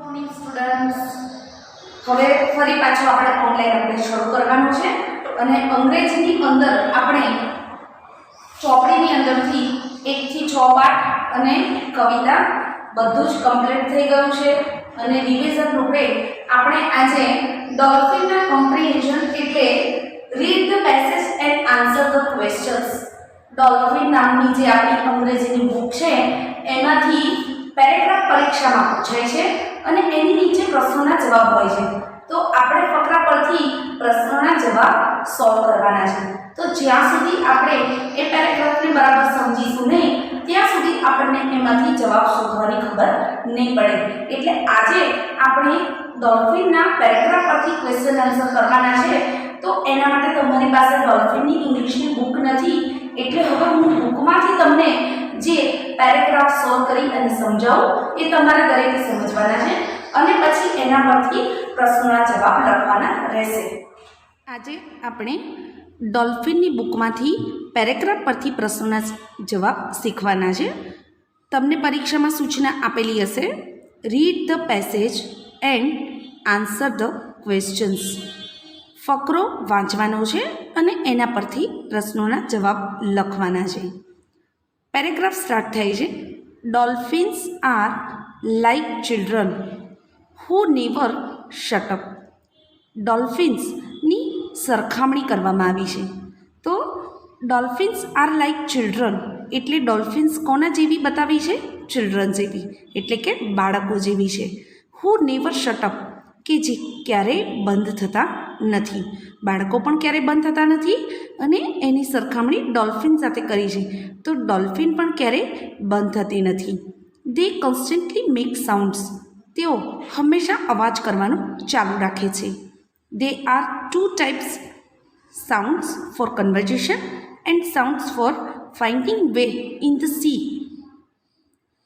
Morning students, હવે ફરી પાછો આપણે ઓનલાઈન અભ્યાસ શરૂ કરવાનો છે અને અંગ્રેજીની અંદર આપણે ચોપડીની અંદરથી 1 થી 6 પાઠ અને કવિતા બધું જ કમ્પ્લીટ થઈ ગયું છે અને રિવિઝન રૂપે આપણે આજે ડોલ્ફિનના કોમ્પ્રિહેન્શન એટલે read the passage and answer the questions dolphin નામની જે આપણી અંગ્રેજીની બુક છે એમાંથી પેરેગ્રાફ પરીક્ષામાં પૂછાય છે અને એની નીચે પ્રશ્નોના જવાબ હોય છે. તો આપણે ફકરા પરથી પ્રશ્નોના જવાબ સોલ્વ કરવાના છે. તો જ્યાં સુધી આપણે એ પેરેગ્રાફને બરાબર સમજીશું નહીં ત્યાં સુધી આપણને એમાંથી જવાબ શોધવાની ખબર નહીં પડે. એટલે આજે આપણે ડોલ્ફિનના પેરેગ્રાફ પરથી ક્વેશ્ચન આન્સર કરવાના છે. તો એના માટે તમારી પાસે ડોલ્ફિનની ઇંગ્લિશની બુક નથી, એટલે હવે હું બુકમાંથી તમને જે પેરેગ્રાફ સોલ્વ કરી અને સમજાવું એ તમારે દરેકે સમજવાના છે અને પછી એના પરથી પ્રશ્નોના જવાબ લખવાના રહેશે. આજે આપણે ડોલ્ફિનની બુકમાંથી પેરેગ્રાફ પરથી પ્રશ્નોના જવાબ શીખવાના છે. તમને પરીક્ષામાં સૂચના આપેલી હશે, read the passage and answer the questions. ફકરો વાંચવાનો છે અને એના પરથી પ્રશ્નોના જવાબ લખવાના છે. પેરેગ્રાફ સ્ટાર્ટ થાય છે. Dolphins are like children who never shut up. ડોલ્ફિન્સની સરખામણી કરવામાં આવી છે. તો ડોલ્ફિન્સ આર લાઇક ચિલ્ડ્રન એટલે ડોલ્ફિન્સ કોના જેવી બતાવી છે? ચિલ્ડ્રન જેવી, એટલે કે બાળકો જેવી છે. હુ નેવર શટ અપ કે જે ક્યારેય બંધ થતા નથી. બાળકો પણ ક્યારેય બંધ થતા નથી અને એની સરખામણી ડોલ્ફિન સાથે કરી છે. તો ડોલ્ફિન પણ ક્યારેય બંધ થતી નથી. They constantly make sounds. તેઓ હંમેશા અવાજ કરવાનું ચાલુ રાખે છે. They are 2 types, sounds for conversation and sounds for finding way in the sea.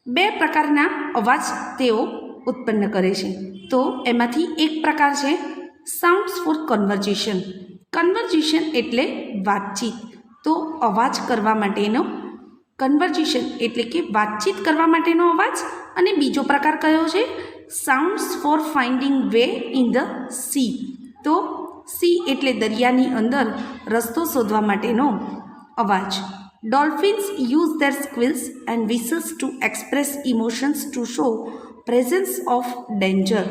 2 પ્રકારના અવાજ તેઓ ઉત્પન્ન કરે છે. તો એમાંથી એક પ્રકાર છે સાઉન્ડ્સ ફોર કન્વર્ઝેશન. કન્વર્ઝેશન એટલે વાતચીત. તો અવાજ કરવા માટેનો કન્વર્ઝેશન એટલે કે વાતચીત કરવા માટેનો અવાજ. અને બીજો પ્રકાર કયો છે? Sounds for finding way in the sea. તો સી એટલે દરિયાની અંદર રસ્તો શોધવા માટેનો અવાજ. Dolphins use their squeals and whistles to express emotions to show presence of danger.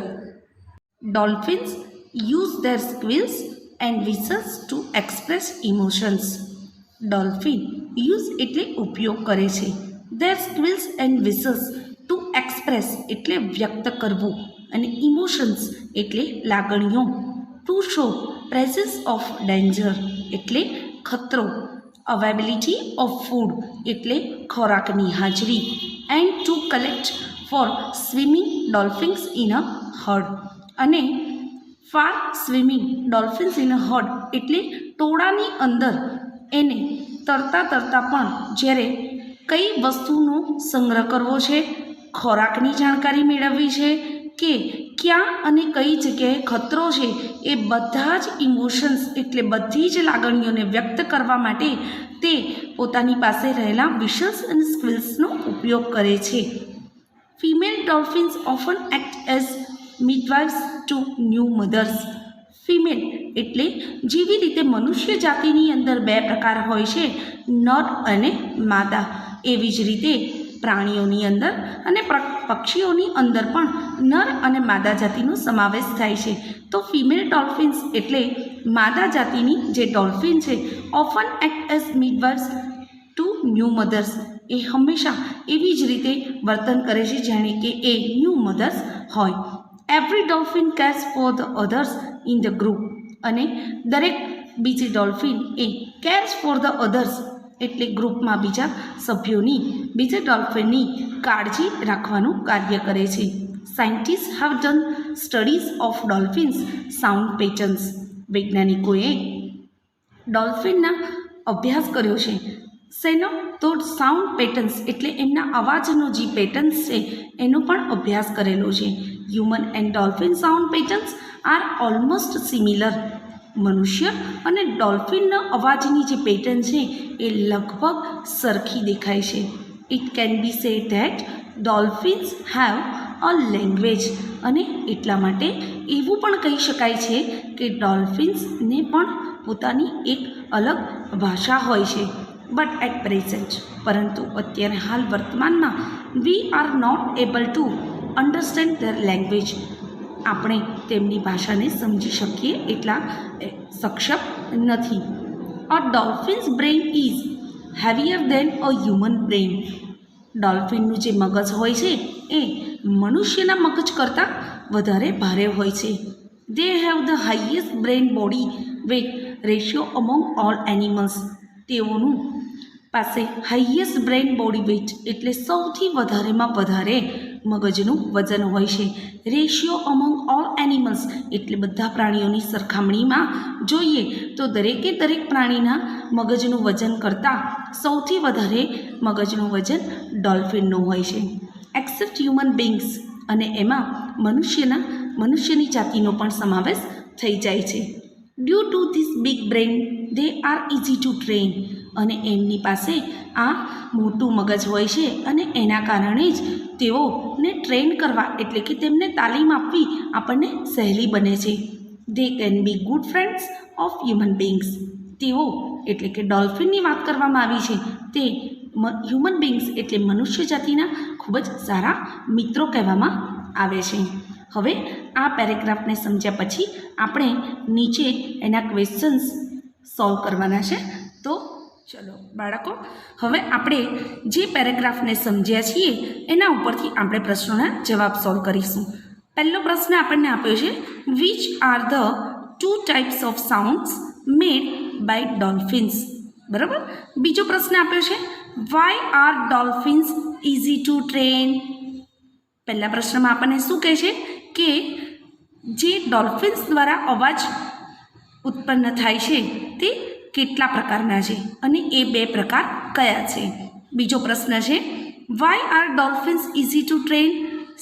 Dolphins use their squeals and whistles to express emotions. Dolphin use એટલે ઉપયોગ કરે છે. Their squeals and whistles to express એટલે વ્યક્ત કરવું અને emotions એટલે લાગણીઓ. To show presence of danger એટલે ખતરો. Availability of food એટલે ખોરાકની હાજરી. And to collect far swimming dolphins in a herd. અને far swimming dolphins in a herd એટલે ટોળાની અંદર એને તરતા પણ જ્યારે કઈ વસ્તુનો સંગ્રહ કરવો છે, ખોરાકની જાણકારી મેળવવી છે કે ક્યાં અને કઈ જગ્યાએ ખતરો છે, એ બધા જ ઇમોશન્સ એટલે બધી જ લાગણીઓને વ્યક્ત કરવા માટે તે પોતાની પાસે રહેલા વિશલ્સ અને સ્ક્વિલ્સનો ઉપયોગ કરે છે. Female dolphins often act as midwives to new mothers. Female એટલે જેવી રીતે મનુષ્ય જાતિની અંદર 2 પ્રકાર હોય છે, નર અને માદા, એવી જ રીતે પ્રાણીઓની અંદર અને પક્ષીઓની અંદર પણ નર અને માદા જાતિનો સમાવેશ થાય છે. તો ફિમેલ ડોલ્ફિન્સ એટલે માદા જાતિની જે ડોલ્ફિન છે, often act as midwives to new mothers. એ હંમેશા એવી જ રીતે વર્તન કરે છે જાણે કે એ ન્યૂ મધર્સ હોય. Every dolphin cares for the others in the group. અને દરેક બીજી ડોલ્ફિન એ કેર્સ ફોર ધ અધર્સ એટલે ગ્રુપમાં બીજા સભ્યોની, બીજા ડોલ્ફિનની કાળજી રાખવાનું કાર્ય કરે છે. Scientist have done studies of dolphins sound patterns. વૈજ્ઞાનિકોએ ડોલ્ફિનના અભ્યાસ કર્યો છે. શેનો? તો સાઉન્ડ પેટર્ન્સ એટલે એમના અવાજનો જે પેટર્ન્સ છે એનો પણ અભ્યાસ કરેલો છે. Human and dolphin sound patterns R almost similar. મનુષ્ય અને ડોલ્ફિનના અવાજની જે પેટર્ન છે એ લગભગ સરખી દેખાય છે. It can be said that dolphins have a language, અને એટલા માટે એવું પણ કહી શકાય છે કે ડોલ્ફિન્સને પણ પોતાની એક અલગ ભાષા હોય છે. બટ એટ પ્રેઝન્ટ, પરંતુ અત્યારે હાલ વર્તમાનમાં, we are not able to understand their language. આપણે તેમની ભાષાને સમજી શકીએ એટલા સક્ષમ નથી. A dolphin's brain is heavier than a human brain. ડોલ્ફિનનું જે મગજ હોય છે એ મનુષ્યના મગજ કરતાં વધારે ભારે હોય છે. They have the highest brain body weight ratio among all animals. તેઓનું પાસે હાઈએસ્ટ બ્રેઇન બોડી વેટ એટલે સૌથી વધારેમાં વધારે મગજનું વજન હોય છે. રેશિયો અમોંગ ઓલ એનિમલ્સ એટલે બધા પ્રાણીઓની સરખામણીમાં જોઈએ તો દરેકે દરેક પ્રાણીના મગજનું વજન કરતાં સૌથી વધારે મગજનું વજન ડોલ્ફિનનું હોય છે. એક્સેપ્ટ હ્યુમન બીંગ્સ, અને એમાં મનુષ્યની જાતિનો પણ સમાવેશ થઈ જાય છે. Due to this big brain they are easy to train. અને એમની પાસે આ મોટું મગજ હોય છે અને એના કારણે જ તેઓને ટ્રેન કરવા એટલે કે તેમને તાલીમ આપવી આપણને સહેલી બને છે. They can be good friends of human beings. તેઓ એટલે કે ડોલ્ફિનની વાત કરવામાં આવી છે તે હ્યુમન બીંગ્સ એટલે મનુષ્ય જાતિના ખૂબ જ સારા મિત્રો કહેવામાં આવે છે. હવે આ પેરેગ્રાફને સમજ્યા પછી આપણે નીચે એના ક્વેશ્ચન્સ સોલ્વ કરવાના છે. તો ચલો બાળકો, હવે આપણે જે પેરેગ્રાફને સમજ્યા છીએ એના ઉપરથી આપણે પ્રશ્નોના જવાબ સોલ્વ કરીશું. પહેલો પ્રશ્ન આપણને આપ્યો છે, which are the 2 types of sounds made by dolphins. બરાબર. બીજો પ્રશ્ન આપ્યો છે, why are dolphins easy to train. પહેલા પ્રશ્નમાં આપણને શું કહે છે કે જે ડોલ્ફિન્સ દ્વારા અવાજ ઉત્પન્ન થાય છે તે કેટલા પ્રકારના છે અને એ 2 પ્રકાર કયા છે. બીજો પ્રશ્ન છે, why are dolphins easy to train.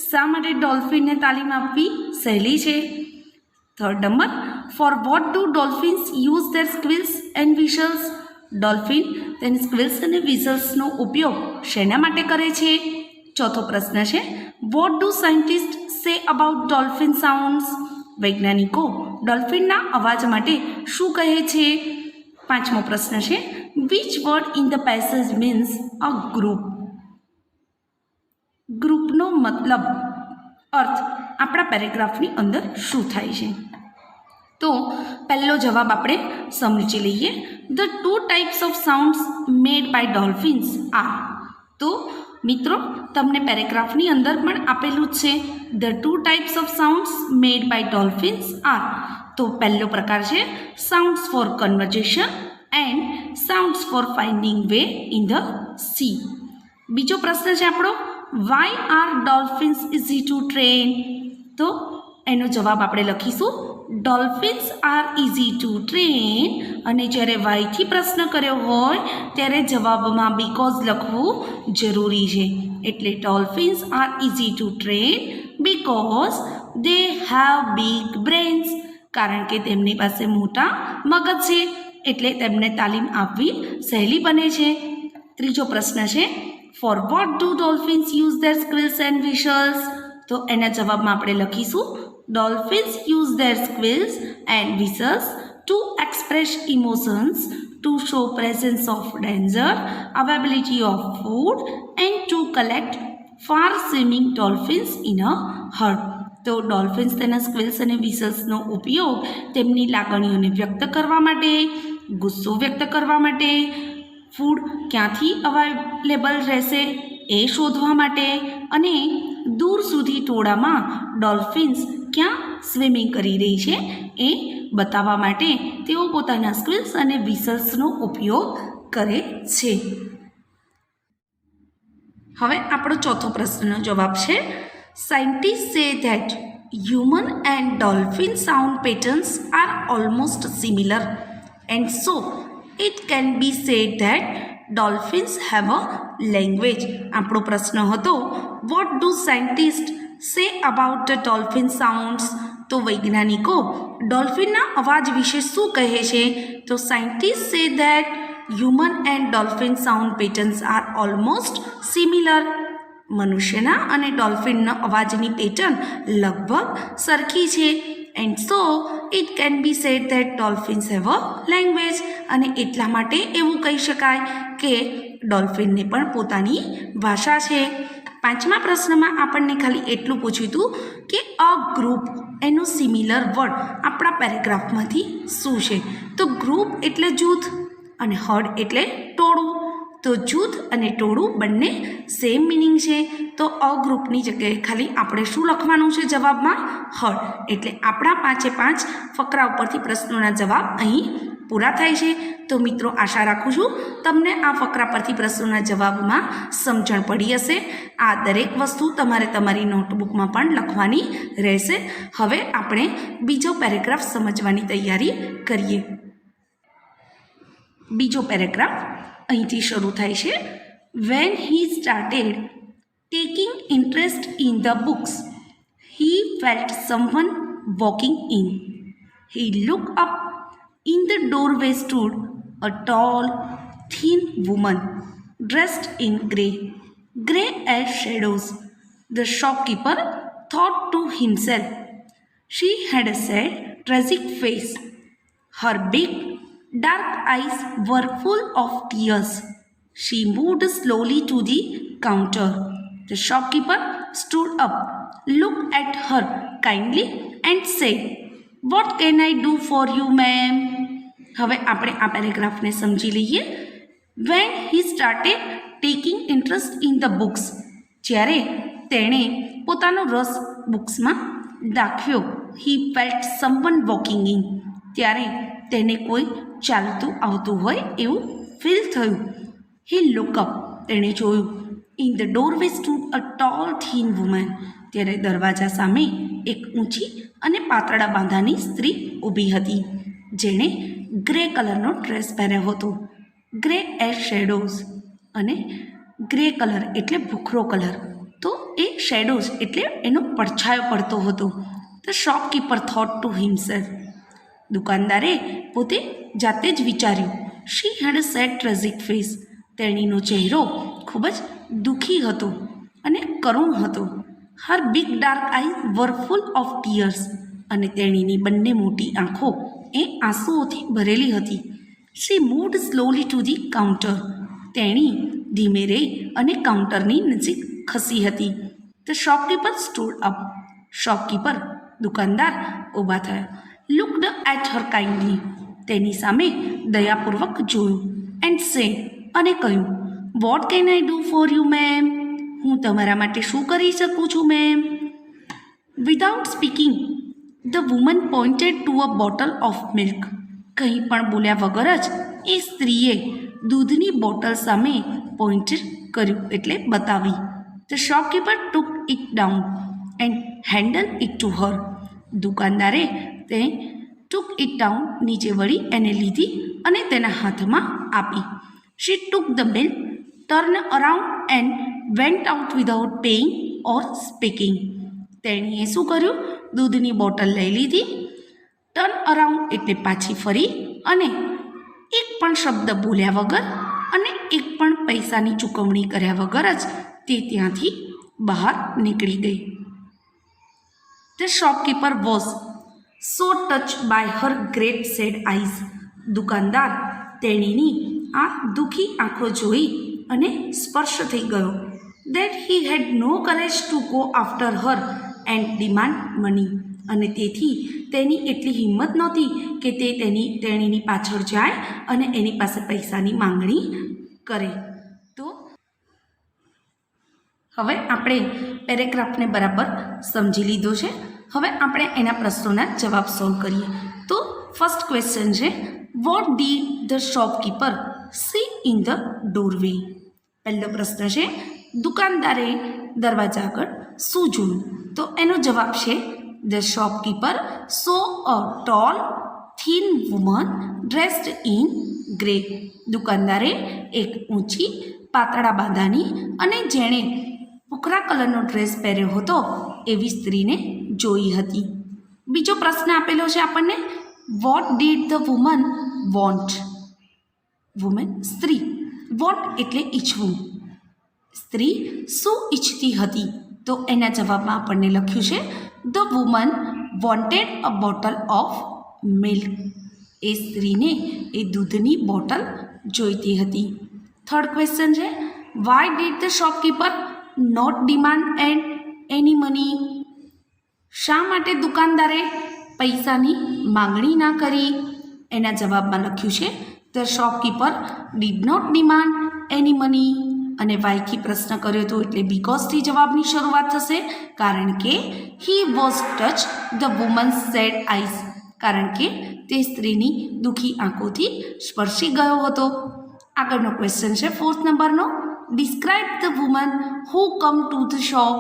શા માટે ડોલ્ફિનને તાલીમ આપવી સહેલી છે. Third number, for what do dolphins use their squeals and whistles. Dolphin તેની સ્ક્વિલ્સ અને વિસલ્સનો ઉપયોગ શેના માટે કરે છે. ચોથો પ્રશ્ન છે, what do scientist say about dolphin sounds. વૈજ્ઞાનિકો ડોલ્ફિનના અવાજ માટે શું કહે છે. પાંચમો પ્રશ્ન છે, which word in the passage means a group. ગ્રુપનો મતલબ અર્થ આપણા પેરેગ્રાફની અંદર શું થાય છે. તો પહેલો જવાબ આપણે સમજી લઈએ. The 2 types of sounds made by dolphins are. તો મિત્રો તમને પેરેગ્રાફની અંદર પણ આપેલું જ છે, the 2 types of sounds made by dolphins are. તો પહેલો પ્રકાર છે sounds for conversation and sounds for finding way in the sea. બીજો પ્રશ્ન છે આપણો, why are dolphins easy to train. તો એનો જવાબ આપણે લખીશું, dolphins are easy to train. અને જ્યારે વાયથી પ્રશ્ન કર્યો હોય ત્યારે જવાબમાં બીકોઝ લખવું જરૂરી છે. એટલે dolphins are easy to train because they have big brains. કારણ કે તેમની પાસે મોટા મગજ છે એટલે તેમને તાલીમ આપવી સહેલી બને છે. ત્રીજો પ્રશ્ન છે, for what do dolphins use their squeals and whistles. તો એના જવાબમાં આપણે લખીશું, dolphins use their squeals and whistles to express emotions, to show presence of danger, availability of food and to collect far swimming dolphins in a herd. તો dolphins તેના squeals અને વિસલ્સનો ઉપયોગ તેમની લાગણીઓને વ્યક્ત કરવા માટે, ગુસ્સો વ્યક્ત કરવા માટે, ફૂડ ક્યાંથી અવેલેબલ રહેશે એ શોધવા માટે, અને દૂર સુધી ટોળામાં ડોલ્ફિન્સ ક્યાં સ્વિમિંગ કરી રહી છે એ બતાવવા માટે તેઓ પોતાના સ્ક્વિલ્સ અને વિસલ્સનો ઉપયોગ કરે છે. હવે આપણો ચોથો પ્રશ્નનો જવાબ છે, scientist say that human and dolphin sound patterns are almost similar and so it can be said that dolphins have a language. આપણો પ્રશ્ન હતો, what do scientists say about the dolphin sounds. તો વૈજ્ઞાનિકો ડોલ્ફિનના અવાજ વિશે શું કહે છે. તો scientist say that human and dolphin sound patterns are almost similar. મનુષ્યના અને ડોલ્ફિનના અવાજની પેટર્ન લગભગ સરખી છે. And so it can be said that dolphins have a language. અને એટલા માટે એવું કહી શકાય કે ડોલ્ફિનને પણ પોતાની ભાષા છે. 5મા પ્રશ્નમાં આપણને ખાલી એટલું પૂછ્યું હતું કે અ ગ્રુપ એનું સિમિલર વર્ડ આપણા પેરેગ્રાફમાંથી શું છે. તો ગ્રુપ એટલે જૂથ અને હર્ડ એટલે ટોળું. તો જૂથ અને ટોળું બંને સેમ મિનિંગ છે. તો અ ગ્રુપની જગ્યાએ ખાલી આપણે શું લખવાનું છે જવાબમાં? હર્ડ. એટલે આપણા 5 ફકરા ઉપરથી પ્રશ્નોના જવાબ અહીં પૂરા થાય છે. તો મિત્રો આશા રાખું છું તમને આ ફકરા પરથી પ્રશ્નોના જવાબમાં સમજણ પડી હશે. આ દરેક વસ્તુ તમારે તમારી નોટબુકમાં પણ લખવાની રહેશે. હવે આપણે બીજો પેરેગ્રાફ સમજવાની તૈયારી કરીએ. બીજો પેરેગ્રાફ અહીંથી શરૂ થાય છે. When he started taking interest in the books he felt someone walking in. He look up. In the doorway stood a tall, thin woman dressed in grey as shadows. The shopkeeper thought to himself. She had a sad, tragic face. Her big, dark eyes were full of tears. She moved slowly to the counter. The shopkeeper stood up, looked at her kindly and said, "What can I do for you, ma'am?" હવે આપણે આ પેરેગ્રાફને સમજી લઈએ. When he started taking interest in the books, જ્યારે તેણે પોતાનો રસ બુક્સમાં દાખવ્યો. હી felt someone walking in, ત્યારે તેને કોઈ ચાલતું આવતું હોય એવું ફીલ થયું. હી લુક અપ, તેણે જોયું. In the doorway stood a tall thin woman, ત્યારે દરવાજા સામે એક ઊંચી અને પાતળા બાંધાની સ્ત્રી ઊભી હતી, જેણે ગ્રે કલરનો ડ્રેસ પહેર્યો હતો. ગ્રે એઝ શેડોઝ, અને ગ્રે કલર એટલે ભૂખરો કલર, તો એ શેડોઝ એટલે એનો પડછાયો પડતો હતો. The shopkeeper thought to himself, દુકાનદારે પોતે જાતે જ વિચાર્યું. She had a sad tragic face, તેણીનો ચહેરો ખૂબ જ દુઃખી હતો અને કરુણ હતો. Her big dark eyes were full of tears, અને તેણીની બંને મોટી આંખો એ આંસુઓથી ભરેલી હતી. She moved slowly to the counter, તેણી ધીમે રહી અને કાઉન્ટરની નજીક ખસી હતી. The shopkeeper stood up, shopkeeper દુકાનદાર ઊભા થયા. લુકડ એટ હર કાઇન્ડલી, તેની સામે દયાપૂર્વક જોયું. એન્ડ સે, અને કહ્યું, what can I do for you ma'am, હું તમારા માટે શું કરી શકું છું ma'am. Without speaking the woman pointed to a bottle of milk, કંઈ પણ બોલ્યા વગર જ એ સ્ત્રીએ દૂધની બોટલ સામે પોઇન્ટ કર્યું એટલે બતાવી. The shopkeeper took it down and handed it to her, દુકાનદારે તે ટુક ઇટ ડાઉન નીચે વળી એને લીધી અને તેના હાથમાં આપી. She took the milk, turn around and went out without paying or speaking, તેણીએ શું કર્યું? દૂધની બોટલ લઈ લીધી, ટર્ન અરાઉન્ડ એટલે પાછી ફરી, અને એક પણ શબ્દ બોલ્યા વગર અને એક પણ પૈસાની ચૂકવણી કર્યા વગર જ તે ત્યાંથી બહાર નીકળી ગઈ. The shopkeeper was so touch by her great sad eyes, દુકાનદાર તેણીની આ દુઃખી આંખો જોઈ અને સ્પર્શ થઈ ગયો. That he had no courage to go after her and demand money, અને તેથી તેની એટલી હિંમત નહોતી કે તે તેણીની પાછળ જાય અને એની પાસે પૈસાની માંગણી કરે. તો હવે આપણે પેરેગ્રાફને બરાબર સમજી લીધો છે. હવે આપણે એના પ્રશ્નોના જવાબ સોલ્વ કરીએ. તો ફર્સ્ટ ક્વેશ્ચન છે, what did the shopkeeper see in the doorway. પહેલો પ્રશ્ન છે, દુકાનદારે દરવાજા આગળ શું જોયું? તો એનો જવાબ છે, the shopkeeper saw a tall thin woman dressed in grey, દુકાનદારે એક ઊંચી પાતળા બાંધાની અને જેણે ભૂખરા કલરનો ડ્રેસ પહેર્યો હતો એવી સ્ત્રીને જોઈ હતી. બીજો પ્રશ્ન આપેલો છે આપણને, vote did the woman want. Woman સ્ત્રી, વોન્ટ એટલે ઈચ્છવું. સ્ત્રી શું ઈચ્છતી હતી? તો એના જવાબમાં આપણને લખ્યું છે the woman wanted a bottle of milk. એ સ્ત્રીને એ દૂધની બોટલ જોઈતી હતી. થર્ડ ક્વેશ્ચન છે why did the shopkeeper not demand any money? શા માટે દુકાનદારે પૈસાની માંગણી ના કરી? એના જવાબમાં લખ્યું છે the shopkeeper did not demand any money. અને વાયથી પ્રશ્ન કર્યો હતો એટલે બીકોઝથી જવાબની શરૂઆત થશે, કારણ કે he was touch the woman's sad eyes, કારણ કે તે સ્ત્રીની દુઃખી આંખોથી સ્પર્શી ગયો હતો. આગળનો ક્વેશ્ચન છે 4th નંબરનો, describe the woman who come to the shop.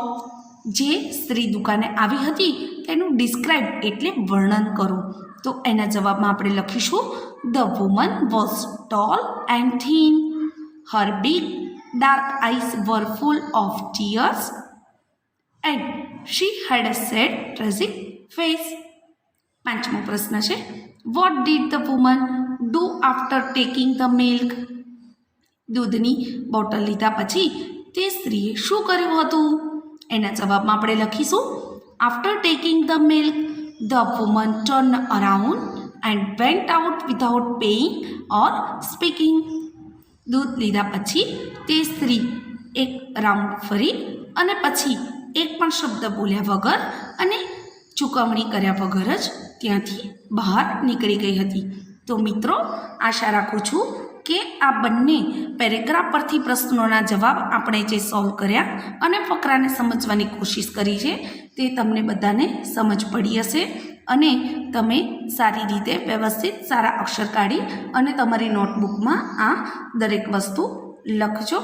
જે સ્ત્રી દુકાને આવી હતી તેનું ડિસ્ક્રાઇબ એટલે વર્ણન કરો. તો એના જવાબમાં આપણે લખીશું the woman was tall and thin, Har big dark eyes were full of tears and she had a sad tragic face. 5મો પ્રશ્ન છે what did the woman do after taking the milk? દૂધની બોટલ લીધા પછી તે સ્ત્રીએ શું કર્યું હતું? એના જવાબમાં આપણે લખીશું after taking the milk the woman turned around and went out without paying or speaking. દૂધ લીધા પછી તે સ્ત્રી એક રાઉન્ડ ફરી અને પછી એક પણ શબ્દ બોલ્યા વગર અને ચૂકવણી કર્યા વગર જ ત્યાંથી બહાર નીકળી ગઈ હતી. તો મિત્રો, આશા રાખું છું કે આ બંને પેરેગ્રાફ પરથી પ્રશ્નોના જવાબ આપણે જે સોલ્વ કર્યા અને ફકરાને સમજવાની કોશિશ કરી છે તે તમને બધાને સમજ પડી હશે અને તમે સારી રીતે વ્યવસ્થિત સારા અક્ષર કાઢી અને તમારી નોટબુકમાં આ દરેક વસ્તુ લખજો.